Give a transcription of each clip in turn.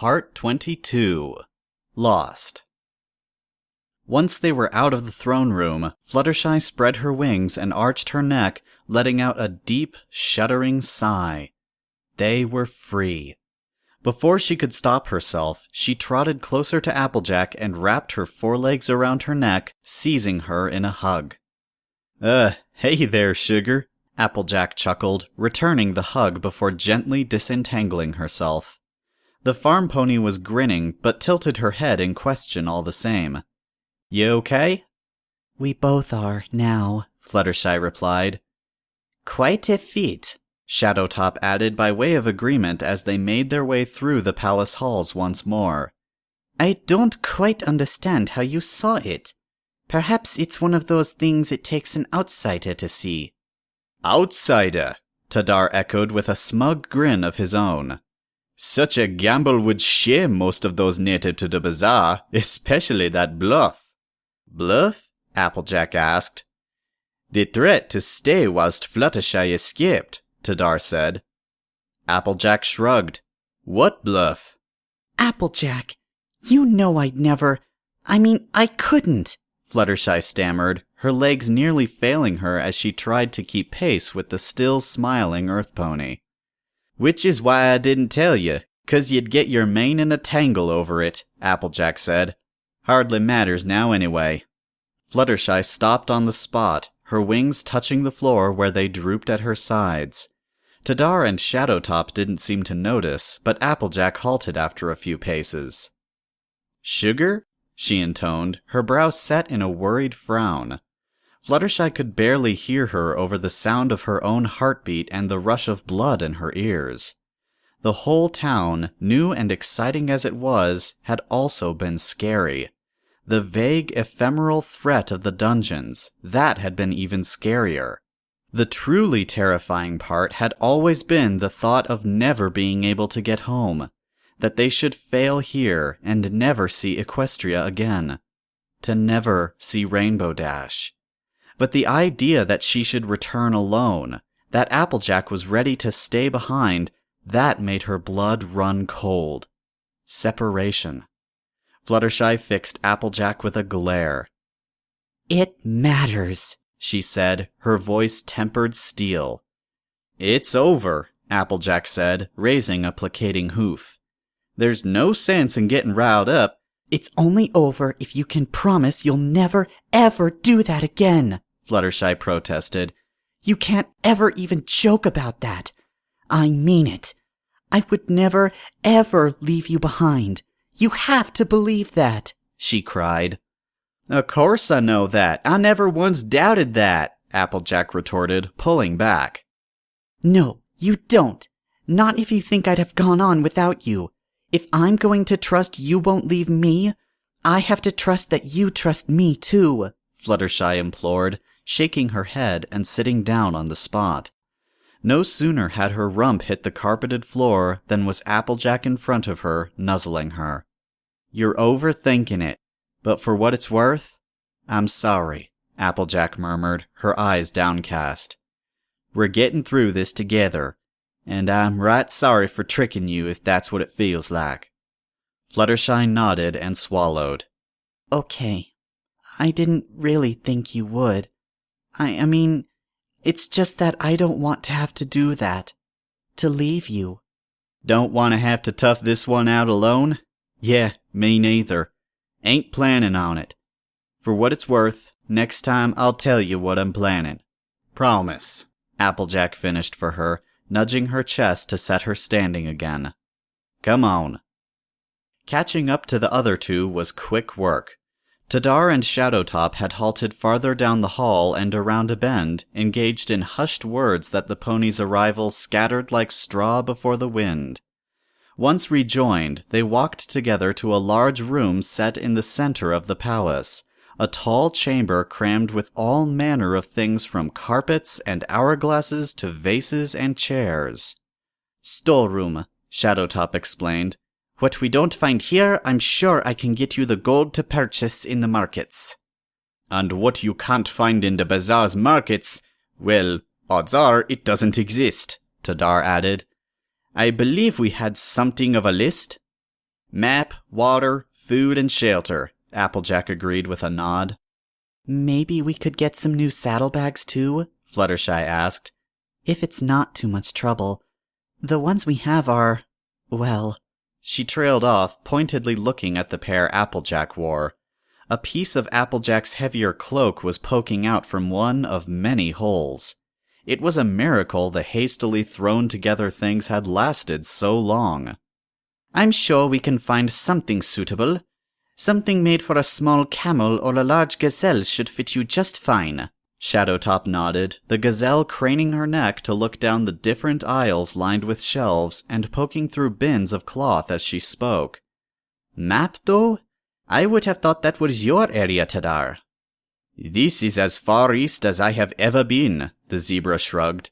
Part 22. Lost. Once they were out of the throne room, Fluttershy spread her wings and arched her neck, letting out a deep, shuddering sigh. They were free. Before she could stop herself, she trotted closer to Applejack and wrapped her forelegs around her neck, seizing her in a hug. Hey there, sugar," Applejack chuckled, returning the hug before gently disentangling herself. The farm pony was grinning, but tilted her head in question all the same. "You okay?" "We both are, now," Fluttershy replied. "Quite a feat," Shadowtop added by way of agreement as they made their way through the palace halls once more. "I don't quite understand how you saw it. Perhaps it's one of those things it takes an outsider to see." "Outsider," Tadar echoed with a smug grin of his own. "Such a gamble would shame most of those native to the bazaar, especially that Bluff." "Bluff?" Applejack asked. "The threat to stay whilst Fluttershy escaped," Tadar said. Applejack shrugged. "What Bluff?" "Applejack, you know I couldn't," Fluttershy stammered, her legs nearly failing her as she tried to keep pace with the still smiling Earth Pony. "Which is why I didn't tell you, 'cause you'd get your mane in a tangle over it," Applejack said. "Hardly matters now anyway." Fluttershy stopped on the spot, her wings touching the floor where they drooped at her sides. Tadar and Shadowtop didn't seem to notice, but Applejack halted after a few paces. "Sugar?" she intoned, her brow set in a worried frown. Fluttershy could barely hear her over the sound of her own heartbeat and the rush of blood in her ears. The whole town, new and exciting as it was, had also been scary. The vague, ephemeral threat of the dungeons, that had been even scarier. The truly terrifying part had always been the thought of never being able to get home, that they should fail here and never see Equestria again, to never see Rainbow Dash. But the idea that she should return alone, that Applejack was ready to stay behind, that made her blood run cold. Separation. Fluttershy fixed Applejack with a glare. "It matters," she said, her voice tempered steel. "It's over," Applejack said, raising a placating hoof. "There's no sense in getting riled up." "It's only over if you can promise you'll never, ever do that again," Fluttershy protested. "You can't ever even joke about that. I mean it. I would never, ever leave you behind. You have to believe that," she cried. "Of course I know that. I never once doubted that," Applejack retorted, pulling back. "No, you don't. Not if you think I'd have gone on without you. If I'm going to trust you won't leave me, I have to trust that you trust me too," Fluttershy implored, shaking her head and sitting down on the spot. No sooner had her rump hit the carpeted floor than was Applejack in front of her, nuzzling her. "You're overthinking it, but for what it's worth, I'm sorry," Applejack murmured, her eyes downcast. "We're getting through this together, and I'm right sorry for tricking you if that's what it feels like." Fluttershy nodded and swallowed. "Okay. I didn't really think you would. I mean, it's just that I don't want to have to do that. To leave you." "Don't want to have to tough this one out alone? Yeah, me neither. Ain't planning on it. For what it's worth, next time I'll tell you what I'm planning. Promise," Applejack finished for her, nudging her chest to set her standing again. "Come on." Catching up to the other two was quick work. Tadar and Shadowtop had halted farther down the hall and around a bend, engaged in hushed words that the pony's arrival scattered like straw before the wind. Once rejoined, they walked together to a large room set in the center of the palace, a tall chamber crammed with all manner of things from carpets and hourglasses to vases and chairs. "Storeroom," Shadowtop explained. "What we don't find here, I'm sure I can get you the gold to purchase in the markets." "And what you can't find in the bazaar's markets, well, odds are it doesn't exist," Tadar added. "I believe we had something of a list." Map, water, food, and shelter, Applejack agreed with a nod. Maybe we could get some new saddlebags too? Fluttershy asked. If it's not too much trouble. The ones we have are, well... She trailed off, pointedly looking at the pair Applejack wore. A piece of Applejack's heavier cloak was poking out from one of many holes. It was a miracle the hastily thrown together things had lasted so long. I'm sure we can find something suitable. Something made for a small camel or a large gazelle should fit you just fine. Shadowtop nodded, the gazelle craning her neck to look down the different aisles lined with shelves and poking through bins of cloth as she spoke. Map, though? I would have thought that was your area, Tadar. This is as far east as I have ever been, the zebra shrugged.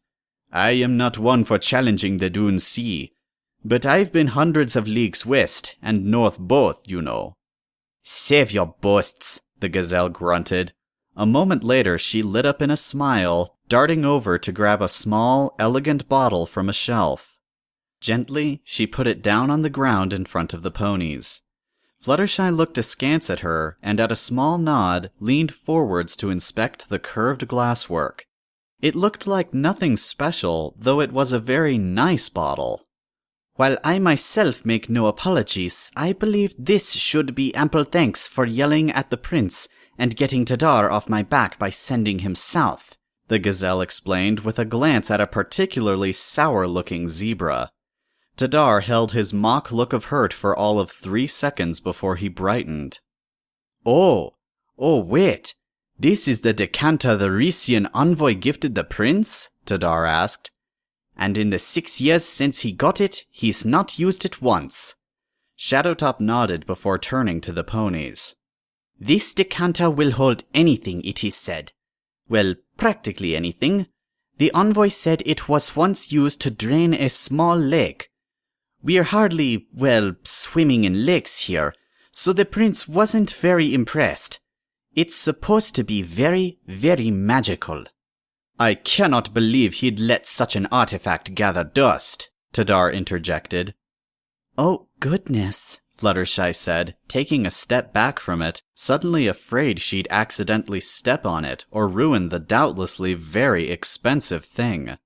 I am not one for challenging the Dune Sea, but I've been hundreds of leagues west and north both, you know. Save your boasts, the gazelle grunted. A moment later, she lit up in a smile, darting over to grab a small, elegant bottle from a shelf. Gently, she put it down on the ground in front of the ponies. Fluttershy looked askance at her, and at a small nod, leaned forwards to inspect the curved glasswork. It looked like nothing special, though it was a very nice bottle. While I myself make no apologies, I believe this should be ample thanks for yelling at the prince and getting Tadar off my back by sending him south, the gazelle explained with a glance at a particularly sour-looking zebra. Tadar held his mock look of hurt for all of 3 seconds before he brightened. Oh, wait. This is the decanter the Rician envoy gifted the prince? Tadar asked. And in the 6 years since he got it, he's not used it once. Shadowtop nodded before turning to the ponies. This decanter will hold anything, it is said. Well, practically anything. The envoy said it was once used to drain a small lake. We're hardly, swimming in lakes here, so the prince wasn't very impressed. It's supposed to be very, very magical. I cannot believe he'd let such an artifact gather dust, Tadar interjected. Oh, goodness, Fluttershy said, taking a step back from it, suddenly afraid she'd accidentally step on it or ruin the doubtlessly very expensive thing.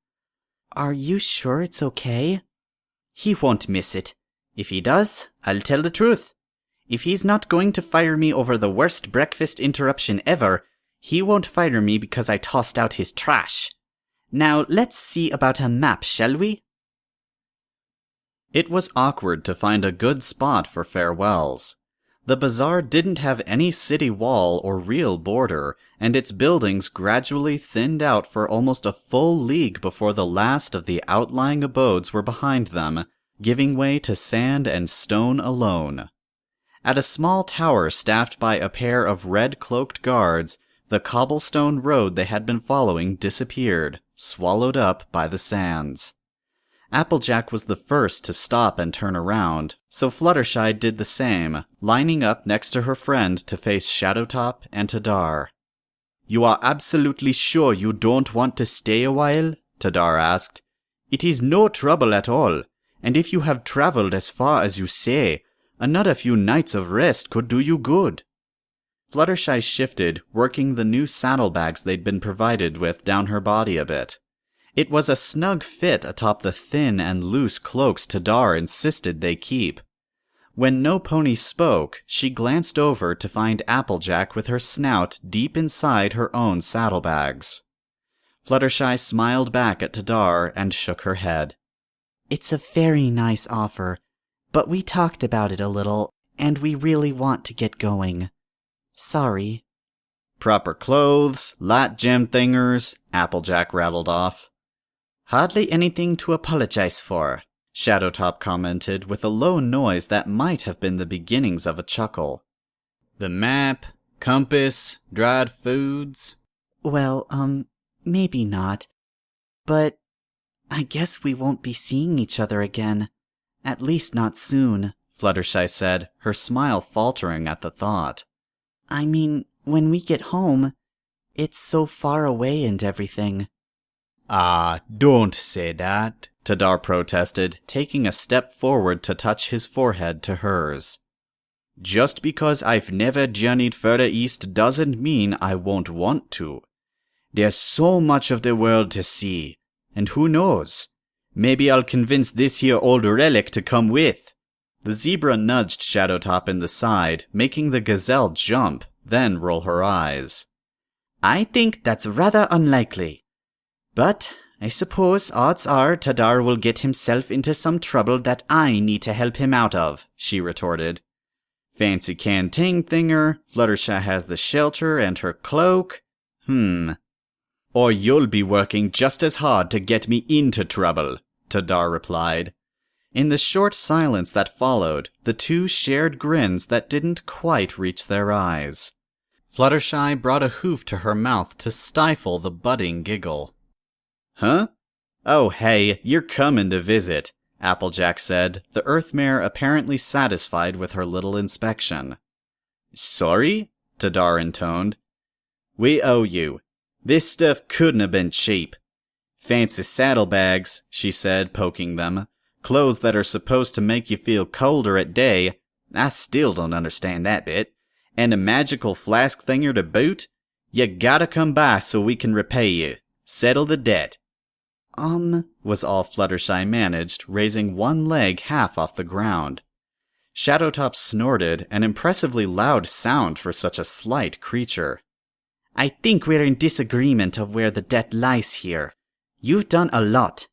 Are you sure it's okay? He won't miss it. If he does, I'll tell the truth. If he's not going to fire me over the worst breakfast interruption ever, he won't fire me because I tossed out his trash. Now, let's see about a map, shall we? It was awkward to find a good spot for farewells. The bazaar didn't have any city wall or real border, and its buildings gradually thinned out for almost a full league before the last of the outlying abodes were behind them, giving way to sand and stone alone. At a small tower staffed by a pair of red-cloaked guards, the cobblestone road they had been following disappeared, swallowed up by the sands. Applejack was the first to stop and turn around, so Fluttershy did the same, lining up next to her friend to face Shadowtop and Tadar. You are absolutely sure you don't want to stay a while? Tadar asked. It is no trouble at all, and if you have traveled as far as you say, another few nights of rest could do you good. Fluttershy shifted, working the new saddlebags they'd been provided with down her body a bit. It was a snug fit atop the thin and loose cloaks Tadar insisted they keep. When no pony spoke, she glanced over to find Applejack with her snout deep inside her own saddlebags. Fluttershy smiled back at Tadar and shook her head. It's a very nice offer, but we talked about it a little, and we really want to get going. Sorry. Proper clothes, light gem thingers, Applejack rattled off. Hardly anything to apologize for, Shadowtop commented with a low noise that might have been the beginnings of a chuckle. The map, compass, dried foods. Well, maybe not. But I guess we won't be seeing each other again. At least not soon, Fluttershy said, her smile faltering at the thought. I mean, when we get home, it's so far away and everything. Ah, don't say that, Tadar protested, taking a step forward to touch his forehead to hers. Just because I've never journeyed further east doesn't mean I won't want to. There's so much of the world to see, and who knows? Maybe I'll convince this here old relic to come with. The zebra nudged Shadowtop in the side, making the gazelle jump, then roll her eyes. I think that's rather unlikely. But I suppose odds are Tadar will get himself into some trouble that I need to help him out of, she retorted. Fancy canteen thinger, Fluttershy has the shelter and her cloak. Or you'll be working just as hard to get me into trouble, Tadar replied. In the short silence that followed, the two shared grins that didn't quite reach their eyes. Fluttershy brought a hoof to her mouth to stifle the budding giggle. Huh? Oh hey, you're coming to visit, Applejack said, the Earthmare apparently satisfied with her little inspection. Sorry? Tadar intoned. We owe you. This stuff couldn't have been cheap. Fancy saddlebags, she said, poking them. Clothes that are supposed to make you feel colder at day. I still don't understand that bit. And a magical flask thinger to boot? You gotta come by so we can repay you. Settle the debt. Was all Fluttershy managed, raising one leg half off the ground. Shadowtop snorted, an impressively loud sound for such a slight creature. I think we're in disagreement of where the debt lies here. You've done a lot.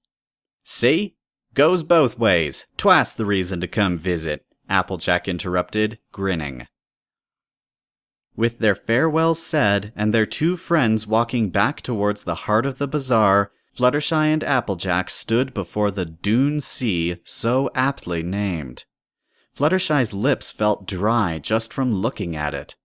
See? Goes both ways. Twice the reason to come visit, Applejack interrupted, grinning. With their farewells said, and their two friends walking back towards the heart of the bazaar, Fluttershy and Applejack stood before the Dune Sea, so aptly named. Fluttershy's lips felt dry just from looking at it.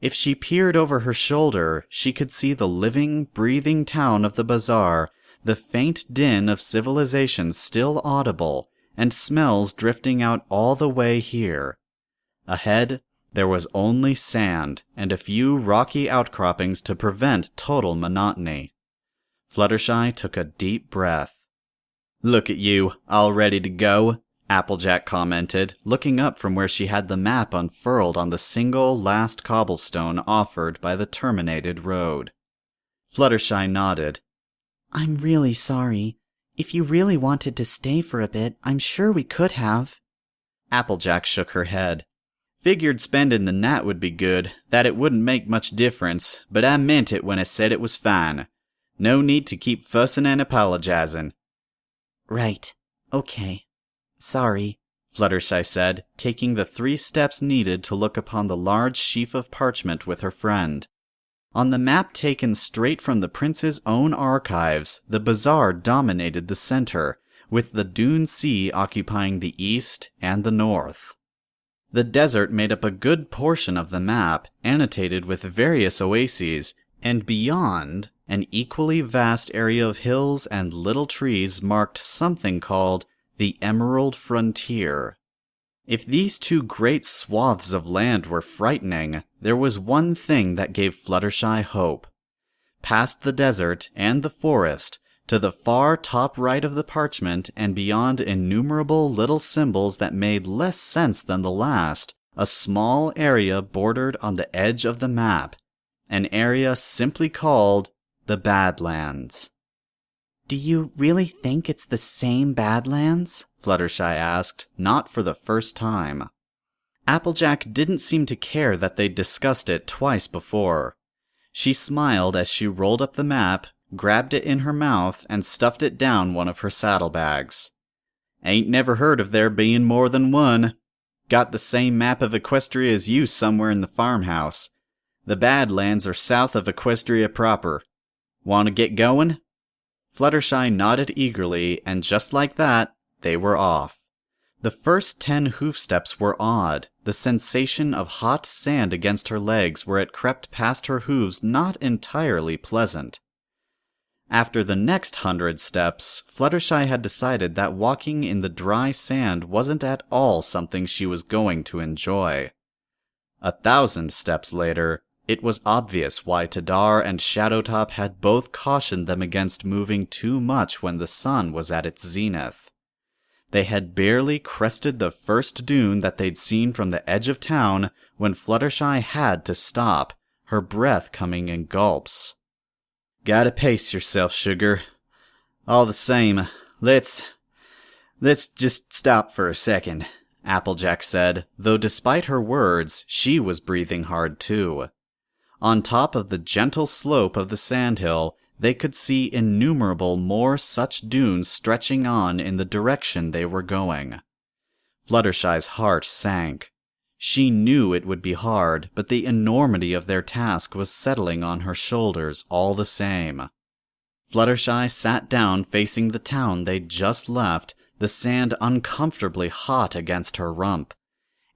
If she peered over her shoulder, she could see the living, breathing town of the bazaar, the faint din of civilization still audible, and smells drifting out all the way here. Ahead, there was only sand and a few rocky outcroppings to prevent total monotony. Fluttershy took a deep breath. Look at you, all ready to go, Applejack commented, looking up from where she had the map unfurled on the single last cobblestone offered by the terminated road. Fluttershy nodded. I'm really sorry. If you really wanted to stay for a bit, I'm sure we could have. Applejack shook her head. Figured spending the night would be good, that it wouldn't make much difference, but I meant it when I said it was fine. No need to keep fussing and apologizing. Right. Okay. Sorry, Fluttershy said, taking the 3 steps needed to look upon the large sheaf of parchment with her friend. On the map taken straight from the prince's own archives, the bazaar dominated the center, with the Dune Sea occupying the east and the north. The desert made up a good portion of the map, annotated with various oases, and beyond, an equally vast area of hills and little trees marked something called the Emerald Frontier. If these 2 great swaths of land were frightening, there was one thing that gave Fluttershy hope. Past the desert and the forest, to the far top right of the parchment and beyond innumerable little symbols that made less sense than the last, a small area bordered on the edge of the map, an area simply called the Badlands. Do you really think it's the same Badlands? Fluttershy asked, not for the first time. Applejack didn't seem to care that they'd discussed it twice before. She smiled as she rolled up the map, grabbed it in her mouth, and stuffed it down one of her saddlebags. Ain't never heard of there being more than one. Got the same map of Equestria as you somewhere in the farmhouse. The Badlands are south of Equestria proper. Want to get going? Fluttershy nodded eagerly, and just like that, they were off. The first 10 hoof steps were odd, the sensation of hot sand against her legs where it crept past her hooves not entirely pleasant. After the next 100 steps, Fluttershy had decided that walking in the dry sand wasn't at all something she was going to enjoy. 1,000 steps later, It was obvious why Tadar and Shadowtop had both cautioned them against moving too much when the sun was at its zenith. They had barely crested the first dune that they'd seen from the edge of town when Fluttershy had to stop, her breath coming in gulps. "Gotta pace yourself, sugar. All the same, let's just stop for a second," Applejack said, though despite her words, she was breathing hard too. On top of the gentle slope of the sandhill, they could see innumerable more such dunes stretching on in the direction they were going. Fluttershy's heart sank. She knew it would be hard, but the enormity of their task was settling on her shoulders all the same. Fluttershy sat down facing the town they'd just left, the sand uncomfortably hot against her rump.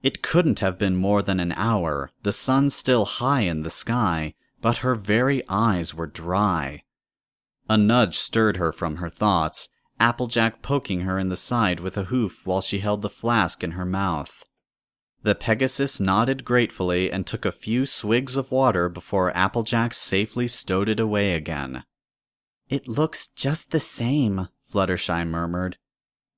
It couldn't have been more than an hour, the sun still high in the sky, but her very eyes were dry. A nudge stirred her from her thoughts, Applejack poking her in the side with a hoof while she held the flask in her mouth. The Pegasus nodded gratefully and took a few swigs of water before Applejack safely stowed it away again. "It looks just the same," Fluttershy murmured.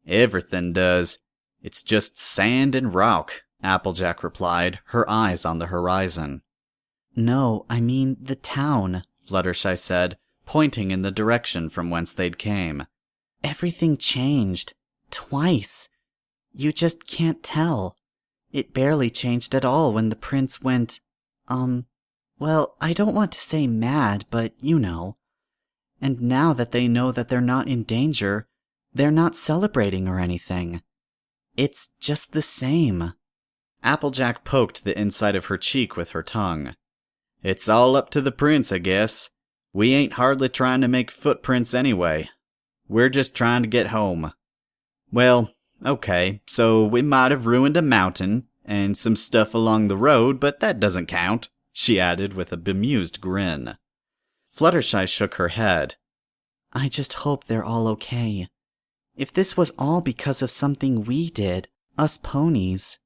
"Everything does. It's just sand and rock," Applejack replied, her eyes on the horizon. "No, I mean the town," Fluttershy said, pointing in the direction from whence they'd came. "Everything changed. Twice. You just can't tell. It barely changed at all when the prince went, well, I don't want to say mad, but you know. And now that they know that they're not in danger, they're not celebrating or anything. It's just the same." Applejack poked the inside of her cheek with her tongue. "It's all up to the prince, I guess. We ain't hardly trying to make footprints anyway. We're just trying to get home. Well, okay, so we might have ruined a mountain and some stuff along the road, but that doesn't count," she added with a bemused grin. Fluttershy shook her head. "I just hope they're all okay. If this was all because of something we did, us ponies."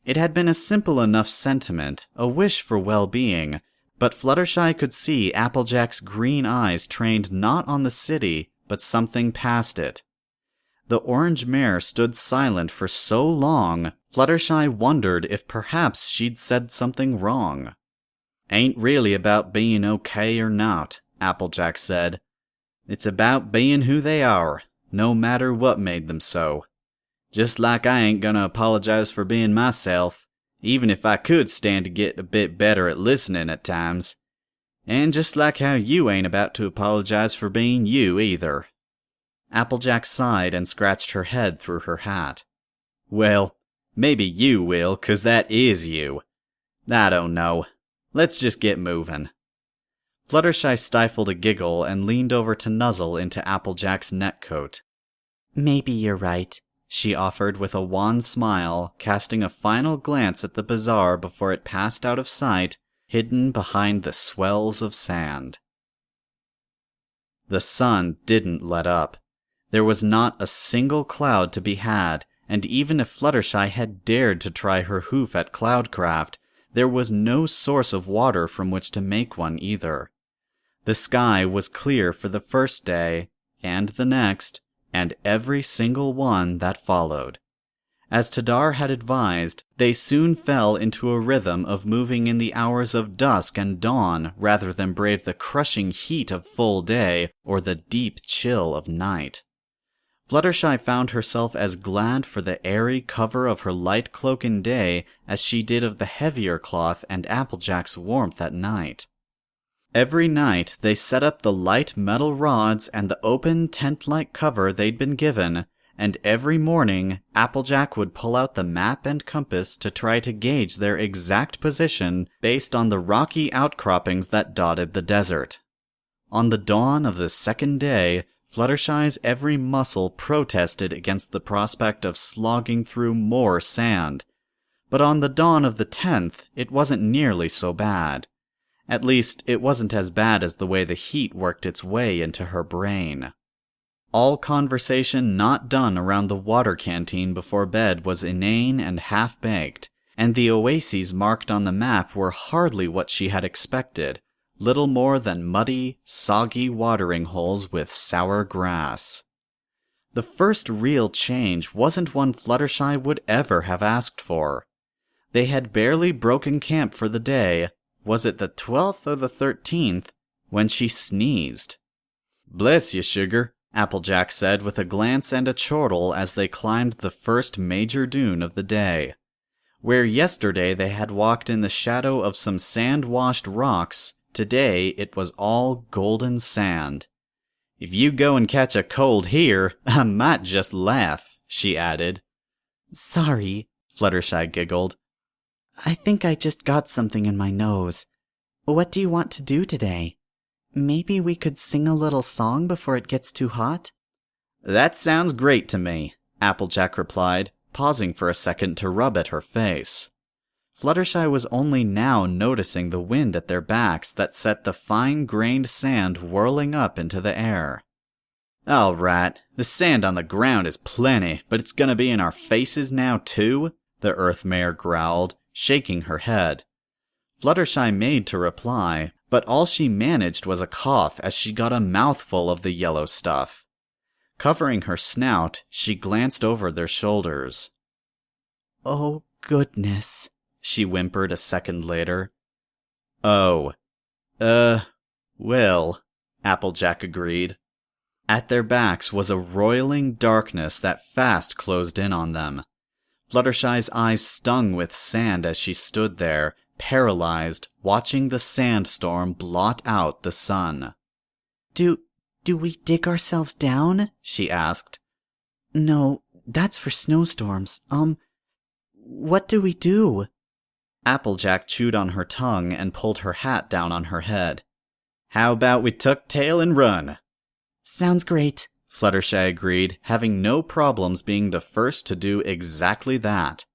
It had been a simple enough sentiment, a wish for well-being, but Fluttershy could see Applejack's green eyes trained not on the city, but something past it. The orange mare stood silent for so long, Fluttershy wondered if perhaps she'd said something wrong. "Ain't really about being okay or not," Applejack said. "It's about being who they are, no matter what made them so. Just like I ain't gonna apologize for being myself, even if I could stand to get a bit better at listening at times. And just like how you ain't about to apologize for being you either." Applejack sighed and scratched her head through her hat. "Well, maybe you will, 'cause that is you. I don't know. Let's just get moving." Fluttershy stifled a giggle and leaned over to nuzzle into Applejack's neckcoat. "Maybe you're right," she offered with a wan smile, casting a final glance at the bazaar before it passed out of sight, hidden behind the swells of sand. The sun didn't let up. There was not a single cloud to be had, and even if Fluttershy had dared to try her hoof at cloudcraft, there was no source of water from which to make one either. The sky was clear for the first day, and the next, and every single one that followed. As Tadar had advised, they soon fell into a rhythm of moving in the hours of dusk and dawn rather than brave the crushing heat of full day or the deep chill of night. Fluttershy found herself as glad for the airy cover of her light cloak in day as she did of the heavier cloth and Applejack's warmth at night. Every night they set up the light metal rods and the open tent-like cover they'd been given, and every morning Applejack would pull out the map and compass to try to gauge their exact position based on the rocky outcroppings that dotted the desert. On the dawn of the second day, Fluttershy's every muscle protested against the prospect of slogging through more sand. But on the dawn of the 10th, it wasn't nearly so bad. At least, it wasn't as bad as the way the heat worked its way into her brain. All conversation not done around the water canteen before bed was inane and half-baked, and the oases marked on the map were hardly what she had expected, little more than muddy, soggy watering holes with sour grass. The first real change wasn't one Fluttershy would ever have asked for. They had barely broken camp for the day, was it the 12th or the 13th, when she sneezed. "Bless you, sugar," Applejack said with a glance and a chortle as they climbed the first major dune of the day. Where yesterday they had walked in the shadow of some sand-washed rocks, today it was all golden sand. "If you go and catch a cold here, I might just laugh," she added. "Sorry," Fluttershy giggled. "I think I just got something in my nose. What do you want to do today? Maybe we could sing a little song before it gets too hot?" "That sounds great to me," Applejack replied, pausing for a second to rub at her face. Fluttershy was only now noticing the wind at their backs that set the fine-grained sand whirling up into the air. "All right, the sand on the ground is plenty, but it's gonna be in our faces now too?" the Earth Mare growled, shaking her head. Fluttershy made to reply, but all she managed was a cough as she got a mouthful of the yellow stuff. Covering her snout, she glanced over their shoulders. "Oh, goodness," she whimpered a second later. "Oh, well," Applejack agreed. At their backs was a roiling darkness that fast closed in on them. Fluttershy's eyes stung with sand as she stood there, paralyzed, watching the sandstorm blot out the sun. Do we dig ourselves down?" she asked. "No, that's for snowstorms. What do we do?" Applejack chewed on her tongue and pulled her hat down on her head. "How about we tuck tail and run?" "Sounds great," Fluttershy agreed, having no problems being the first to do exactly that.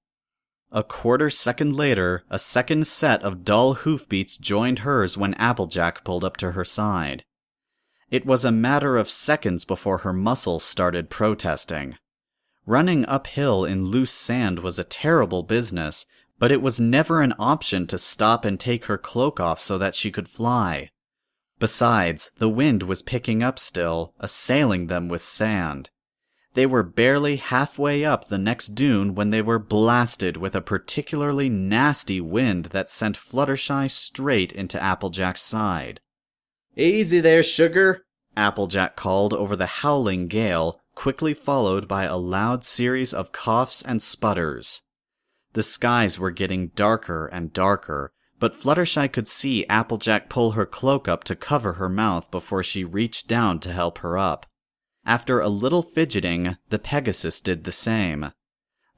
A quarter second later, a second set of dull hoofbeats joined hers when Applejack pulled up to her side. It was a matter of seconds before her muscles started protesting. Running uphill in loose sand was a terrible business, but it was never an option to stop and take her cloak off so that she could fly. Besides, the wind was picking up still, assailing them with sand. They were barely halfway up the next dune when they were blasted with a particularly nasty wind that sent Fluttershy straight into Applejack's side. "Easy there, sugar," Applejack called over the howling gale, quickly followed by a loud series of coughs and sputters. The skies were getting darker and darker, but Fluttershy could see Applejack pull her cloak up to cover her mouth before she reached down to help her up. After a little fidgeting, the Pegasus did the same.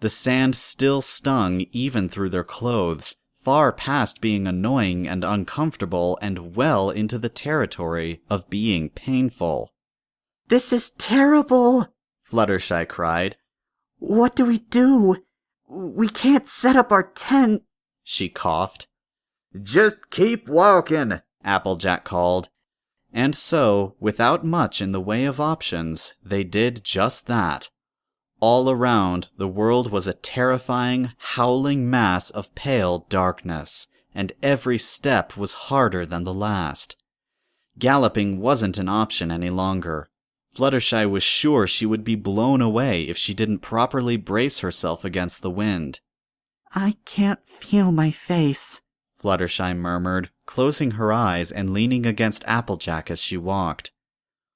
The sand still stung even through their clothes, far past being annoying and uncomfortable and well into the territory of being painful. "This is terrible," Fluttershy cried. "What do we do? We can't set up our tent," she coughed. "Just keep walking," Applejack called. And so, without much in the way of options, they did just that. All around, the world was a terrifying, howling mass of pale darkness, and every step was harder than the last. Galloping wasn't an option any longer. Fluttershy was sure she would be blown away if she didn't properly brace herself against the wind. "I can't feel my face," Fluttershy murmured, closing her eyes and leaning against Applejack as she walked.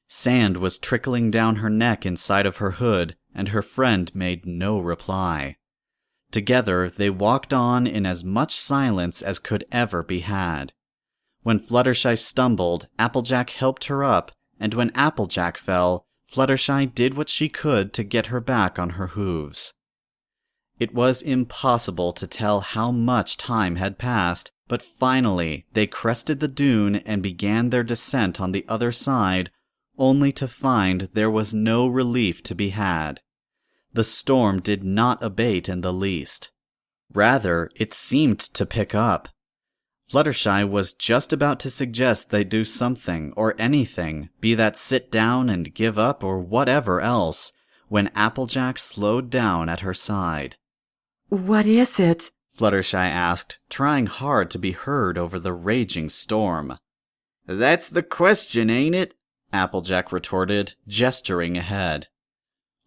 Sand was trickling down her neck inside of her hood, and her friend made no reply. Together, they walked on in as much silence as could ever be had. When Fluttershy stumbled, Applejack helped her up, and when Applejack fell, Fluttershy did what she could to get her back on her hooves. It was impossible to tell how much time had passed, but finally they crested the dune and began their descent on the other side, only to find there was no relief to be had. The storm did not abate in the least. Rather, it seemed to pick up. Fluttershy was just about to suggest they do something or anything, be that sit down and give up or whatever else, when Applejack slowed down at her side. "What is it?" Fluttershy asked, trying hard to be heard over the raging storm. That's the question, ain't it? Applejack retorted, gesturing ahead.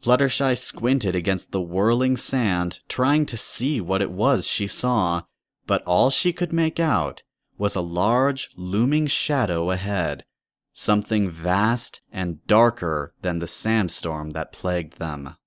Fluttershy squinted against the whirling sand, trying to see what it was she saw, but all she could make out was a large, looming shadow ahead, something vast and darker than the sandstorm that plagued them.